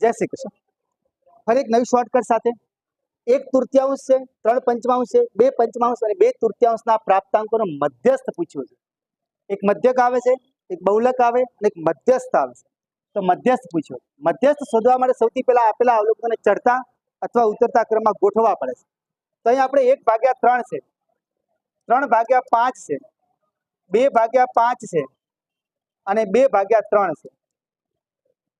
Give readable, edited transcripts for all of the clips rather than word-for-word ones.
जय श्री कृष्ण। फरी एक नवी शॉर्टकट साथे 1/3 છે, 3/5 છે, 2/5 અને 2/3 પ્રાપ્તાંકોનો મધ્યસ્થ પૂછ્યો છે। એક મધ્યક આવે છે, એક બહુલક આવે અને એક મધ્યસ્થ આવે છે। તો મધ્યસ્થ પૂછ્યો। મધ્યસ્થ શોધવા માટે સૌથી પહેલા આપેલા અવલોકનને ચડતા અથવા ઉતરતા ક્રમમાં ગોઠવવા પડે છે। તો અહીં આપણે 1/3 છે, 3/5 છે, 2/5 છે અને 2/3 છે।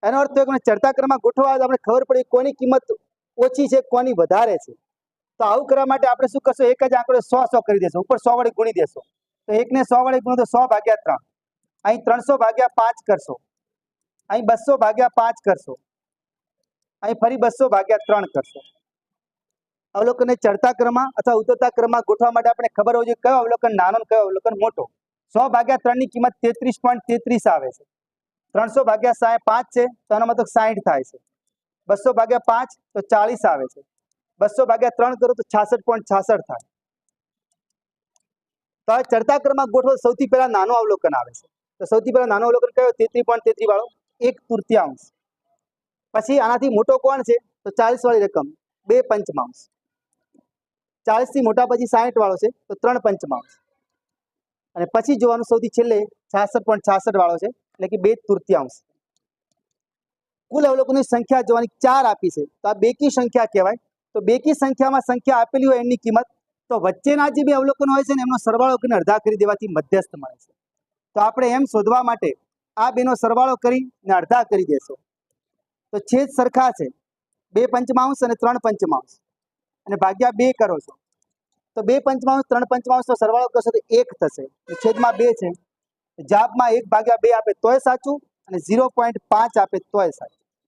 એનો અર્થ એ કે ચડતા ક્રમમાં ગોઠવવા આપણે ખબર પડી કોની કિંમત ઓછી છે, કોની વધારે છે। તો આવું કરવા માટે આપણે શું કરશું, એક જ આંકડો 100 કરી દેશું, ઉપર 100 વડે ગુણી દેશો। તો 1 ને 100 વડે ગુણો તો 100/3, અહીં 300/5 કરશો, અહીં 200/5 કરશો, અહીં ફરી 200/3 કરશો। અવલોકનને ચડતા ક્રમમાં અથવા ઉતરતા ક્રમમાં ગોઠવવા માટે આપણે ખબર હોવી જોઈએ કયો અવલોકન નાનો અને કયો અવલોકન મોટો। 100/3 ની કિંમત 33.33 આવે છે। 300/5 છે તો એનો મતલબ 60 થાય છે। 200/5 તો 40 આવે છે। 200/3 કરો તો 66.66 થાય। તો હવે ચડતા ક્રમમાં ગોઠવો સૌથી પહેલા નાનો અવલોકન આવે છે। તો સૌથી પહેલા નાનો અવલોકન કયો, 33.33 વાળો 1/3। પછી આનાથી મોટો કોણ છે તો 40 વાળી રકમ 2/5। 40 થી મોટા પછી 60 વાળો છે તો 3/5 અને પછી જોવાનું સૌથી છેલ્લે 66.66 વાળો છે એટલે કે 2/3। કુલ અવલોકનની સંખ્યા જોવાની 4 આપી છે તો આ બેકી સંખ્યા કહેવાય। તો બેકી સંખ્યામાં સંખ્યા આપેલી હોય એની કિંમત, તો વચ્ચેના જે બે અવલોકનો હોય છે ને એમનો સરવાળો કરીને અડધા કરી દેવાથી મધ્યસ્થ મળે છે। તો આપણે એમ શોધવા માટે આ બેનો સરવાળો કરીને અડધા કરી દેશો તો છેદ સરખા છે, 2/5 અને 3/5 અને ભાગ્યા 2 કરો છો તો 2/5 3/5 નો સરવાળો કરશો તો 1 થશે। છેદમાં 2 છે, જાપમાં 1/2 આપે તોય સાચું અને 0.5 આપે તોય સાચું।